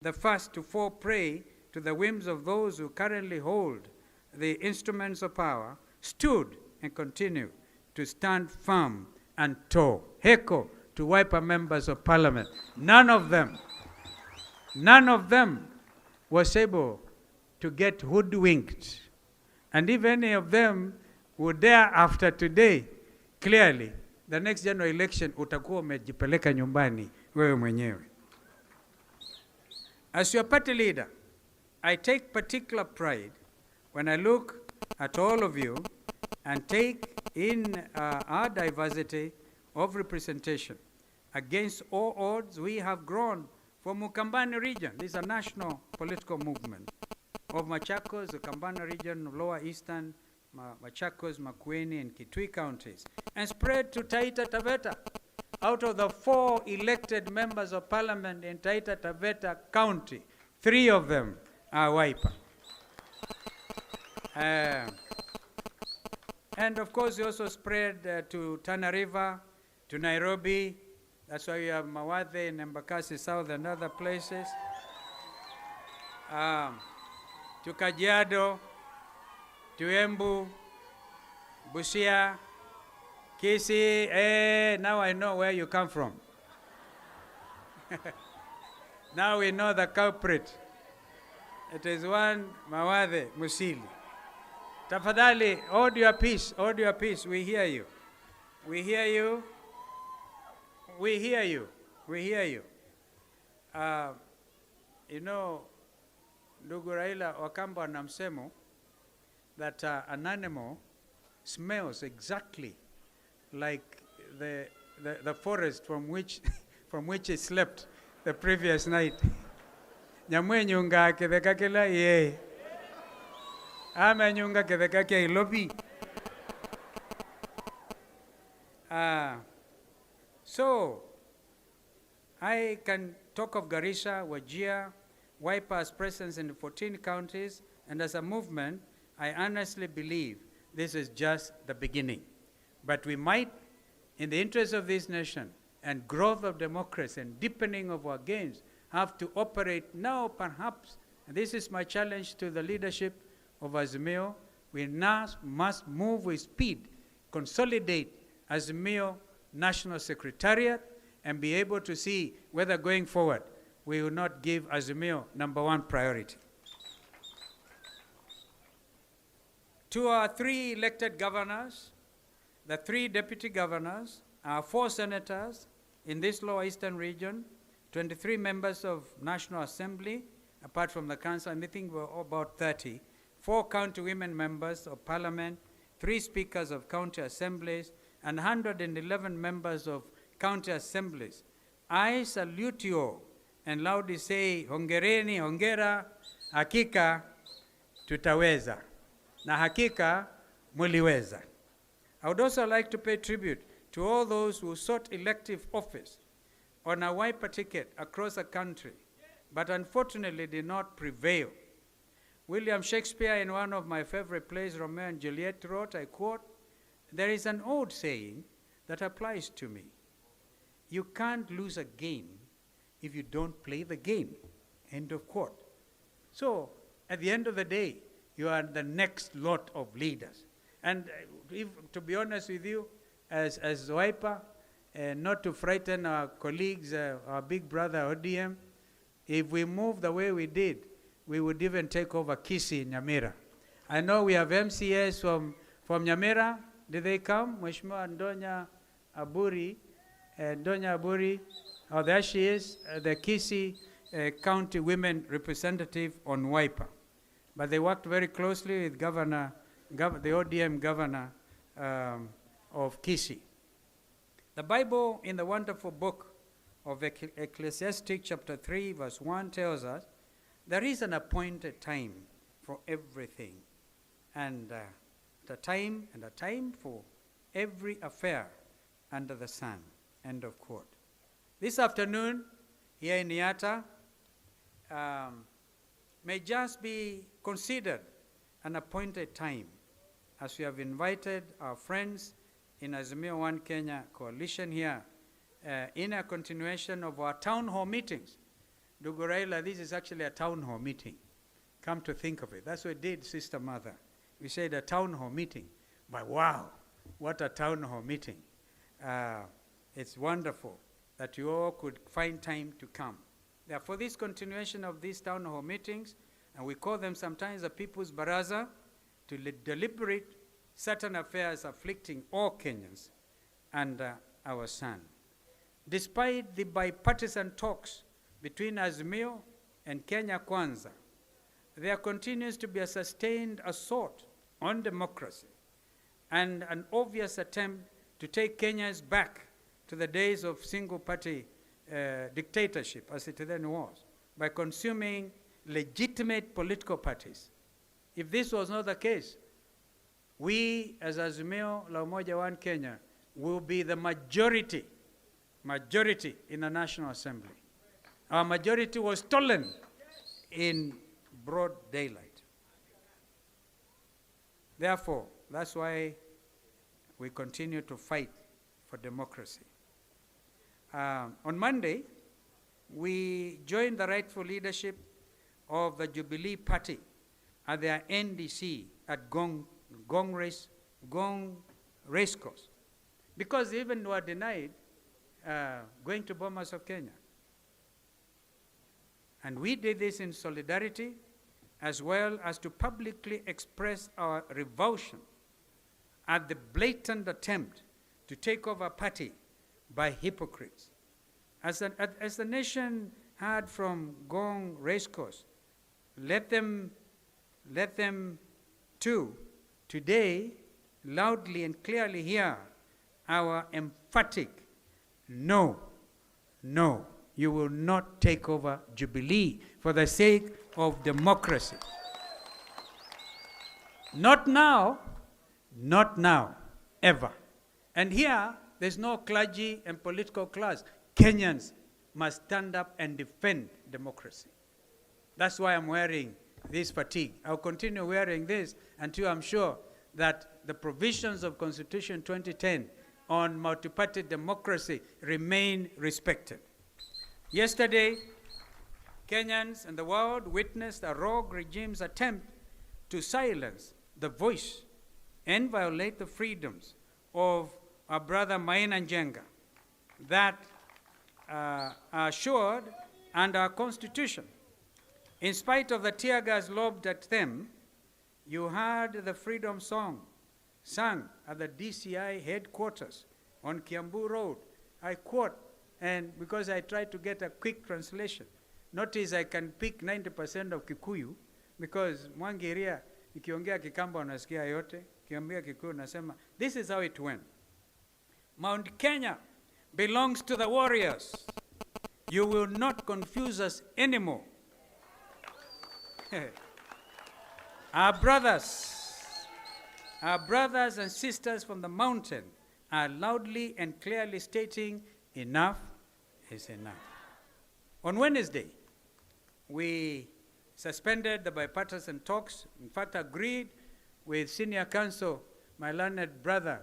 the first to fall prey to the whims of those who currently hold the instruments of power, stood and continue to stand firm and tall. Heko to Wiper members of parliament. None of them was able to get hoodwinked. And if any of them would dare after today, clearly, the next general election utakuwa umejipeleka nyumbani wewe mwenyewe. As your party leader, I take particular pride when I look at all of you and take in our diversity of representation. Against all odds, we have grown from Ukambani region. This is a national political movement of Machakos, Ukambani region, Lower Eastern, Machakos, Makueni, and Kitui counties, and spread to Taita Taveta. Out of the 4 elected members of parliament in Taita Taveta County, 3 of them are Wiper. And of course, we also spread to Tana River, to Nairobi. That's why we have Mawathe and Embakasi South and other places. To Kajiado, to Embu, Busia, Kisii. Now I know where you come from. Now we know the culprit. It is one Mawathe Musili. Tafadhali, hold your peace, hold your peace. We hear you. We hear you. We hear you. We hear you. You know, ndugu Raila Wakamba wana msemo that an animal smells exactly like the forest from which it slept the previous night. Nyamwe nyunga ketheka kila ye. Ama nyunga ketheka kia ilobi. So, I can talk of Garissa, Wajir, Wiper's presence in 14 counties, and as a movement, I honestly believe this is just the beginning. But we might, in the interest of this nation and growth of democracy and deepening of our gains, have to operate now, perhaps, and this is my challenge to the leadership of Azimio, we now must move with speed, consolidate Azimio National Secretariat, and be able to see whether going forward we will not give Azimio #1 priority. To our 3 elected governors, the 3 deputy governors, our 4 senators in this Lower Eastern region, 23 members of National Assembly, apart from the council, I think we're about 30, 4 county women members of parliament, 3 speakers of county assemblies, and 111 members of county assemblies. I salute you all and loudly say, hongereni, hongera, hakika tutaweza, na hakika muliweza. I would also like to pay tribute to all those who sought elective office on a Wiper ticket across the country, but unfortunately did not prevail. William Shakespeare, in one of my favorite plays, Romeo and Juliet, wrote, I quote, "There is an old saying that applies to me. You can't lose a game if you don't play the game." End of quote. So, at the end of the day, you are the next lot of leaders. And to be honest with you, as Wiper, not to frighten our colleagues, our big brother ODM, if we move the way we did, we would even take over Kisii in Nyamira. I know we have MCAs from Nyamira. Did they come? Mheshimiwa Ndonya Aburi, oh, there she is, the Kisii County Women Representative on Wiper. But they worked very closely with the ODM governor of Kisii. The Bible, in the wonderful book of Ecclesiastes chapter 3, verse 1, tells us, there is an appointed time for everything, and a time for every affair under the sun. End of quote. This afternoon, here in Yatta, may just be considered an appointed time, as we have invited our friends in Azimio One Kenya Coalition here in a continuation of our town hall meetings Ndugu Raila, this is actually a town hall meeting. Come to think of it. That's what we did, Sister Mother. We said a town hall meeting. But wow, what a town hall meeting. It's wonderful that you all could find time to come. Therefore, this continuation of these town hall meetings, and we call them sometimes the People's Baraza, to deliberate certain affairs afflicting all Kenyans under our sun. Despite the bipartisan talks between Azimio and Kenya Kwanza, there continues to be a sustained assault on democracy and an obvious attempt to take Kenyans back to the days of single-party dictatorship, as it then was, by consuming legitimate political parties. If this was not the case, we, as Azimio la Umoja One Kenya, will be the majority in the National Assembly. Our majority was stolen in broad daylight. Therefore, that's why we continue to fight for democracy. On Monday, we joined the rightful leadership of the Jubilee Party at their NDC at Gong Racecourse, because they even were denied going to Bomas of Kenya. And we did this in solidarity, as well as to publicly express our revulsion at the blatant attempt to take over party by hypocrites. As the nation heard from Gong Racecourse, let them too today loudly and clearly hear our emphatic no, you will not take over Jubilee for the sake of democracy. Not now, ever. And here, there's no clergy and political class. Kenyans must stand up and defend democracy. That's why I'm wearing this fatigue. I'll continue wearing this until I'm sure that the provisions of Constitution 2010 on multi-party democracy remain respected. Yesterday, Kenyans and the world witnessed a rogue regime's attempt to silence the voice and violate the freedoms of our brother Maina Njenga that are assured under our Constitution. In spite of the tear gas lobbed at them, you heard the freedom song sung at the DCI headquarters on Kiambu Road. I quote, and because I tried to get a quick translation, notice I can pick 90% of Kikuyu, because Mwangiria, ikiongea Kikamba unasikia yote, kiambia Kikuyu nasema, this is how it went. Mount Kenya belongs to the warriors. You will not confuse us anymore. Our brothers and sisters from the mountain are loudly and clearly stating enough is enough. On Wednesday, we suspended the bipartisan talks, in fact agreed with senior counsel, my learned brother,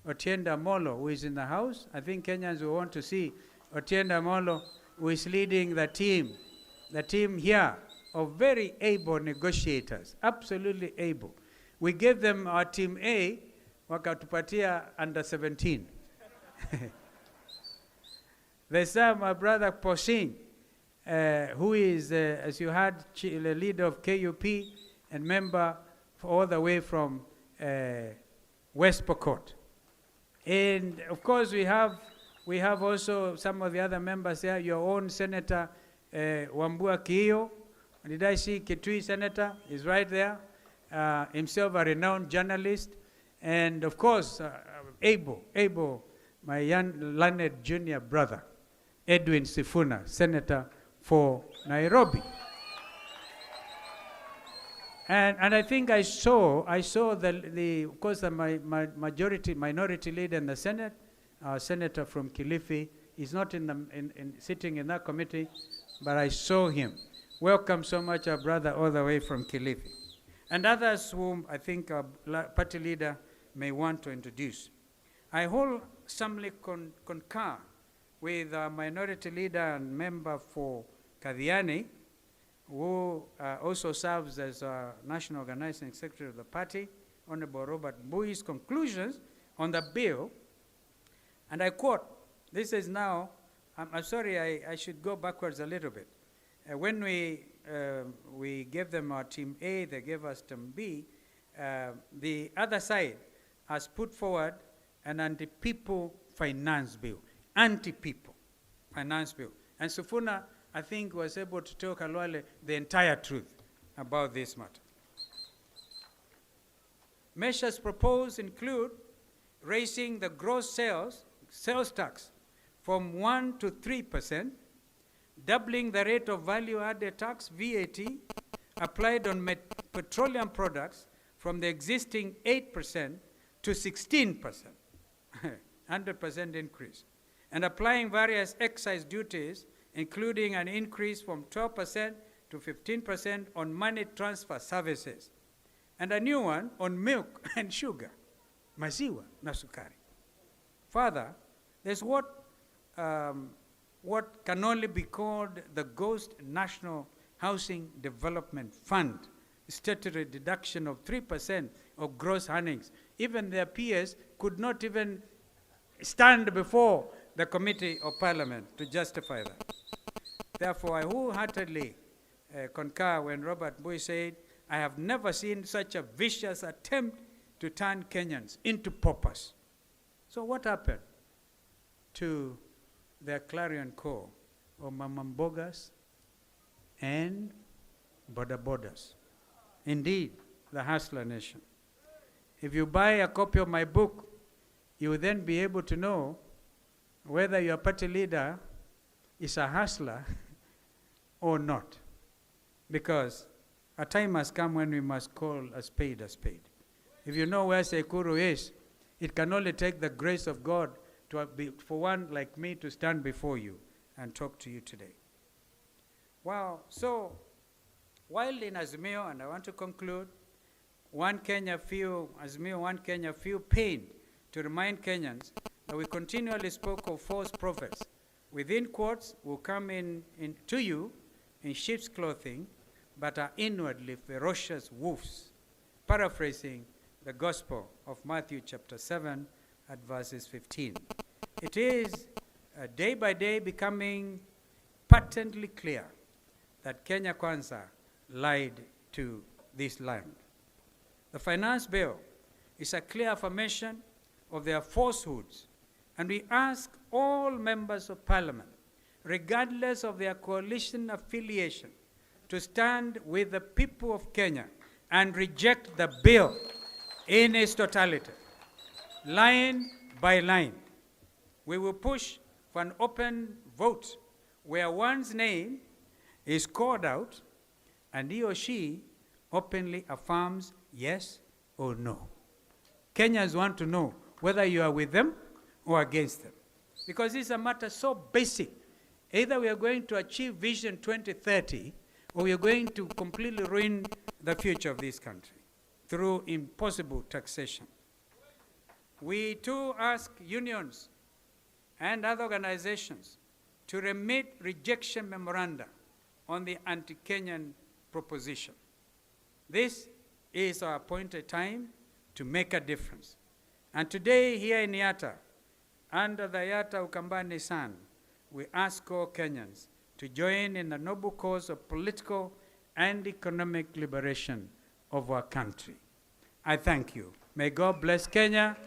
Otienda Molo, who is in the house. I think Kenyans will want to see Otienda Molo, who is leading the team here of very able negotiators, absolutely able. We gave them our team A, wakatupatia under 17. There's my brother Posing, who is, as you heard, the leader of KUP and member all the way from West Pokot. And of course we have also some of the other members there, your own Senator Wambua Kiyo. Did I see Kitui Senator? Is right there. Himself a renowned journalist. And of course, able, my young learned junior brother, Edwin Sifuna, Senator for Nairobi. And I think I saw the of course my minority leader in the Senate, Senator from Kilifi. He's not sitting in that committee, but I saw him. Welcome so much, our brother, all the way from Kilifi. And others whom I think our party leader may want to introduce. I wholesomely concur with our minority leader and member for Kadhiani, who also serves as National Organizing Secretary of the party, Honorable Robert Mbui's conclusions on the bill, and I quote, this is now, I'm sorry, I should go backwards a little bit. When we gave them our Team A, they gave us Team B, the other side has put forward an anti-people finance bill. Anti-people finance bill. And Sufuna, I think, was able to tell Kalwale the entire truth about this matter. Measures proposed include raising the gross sales tax from 1% to 3%, doubling the rate of value-added tax, VAT, applied on petroleum products from the existing 8% to 16%, 100% increase, and applying various excise duties, including an increase from 12% to 15% on money transfer services, and a new one on milk and sugar, maziwa na sukari. Further, there's what can only be called the Ghost National Housing Development Fund, statutory deduction of 3% of gross earnings. Even their peers could not even stand before the Committee of Parliament to justify that. Therefore, I wholeheartedly concur when Robert Mbui said, I have never seen such a vicious attempt to turn Kenyans into paupers. So what happened to their clarion call of Mamambogas and Bodabodas? Indeed, the hustler nation. If you buy a copy of my book, you will then be able to know whether your party leader is a hustler or not. Because a time has come when we must call a spade a spade. If you know where Sekuru is, it can only take the grace of God for one like me to stand before you and talk to you today. Wow, so while in Azimio, and I want to conclude, Azimio One Kenya feel pain to remind Kenyans that we continually spoke of false prophets. Within quotes will come in to you in sheep's clothing, but are inwardly ferocious wolves, paraphrasing the Gospel of Matthew chapter 7 at verses 15. It is day by day becoming patently clear that Kenya Kwanza lied to this land. The finance bill is a clear affirmation of their falsehoods, and we ask all members of Parliament, regardless of their coalition affiliation, to stand with the people of Kenya and reject the bill in its totality, line by line. We will push for an open vote where one's name is called out and he or she openly affirms yes or no. Kenyans want to know whether you are with them or against them. Because this is a matter so basic. Either we are going to achieve Vision 2030 or we are going to completely ruin the future of this country through impossible taxation. We too ask unions and other organizations to remit rejection memoranda on the anti-Kenyan proposition. This is our appointed time to make a difference. And today here in Yatta, under the Yatta Ukambani sun, we ask all Kenyans to join in the noble cause of political and economic liberation of our country. I thank you. May God bless Kenya.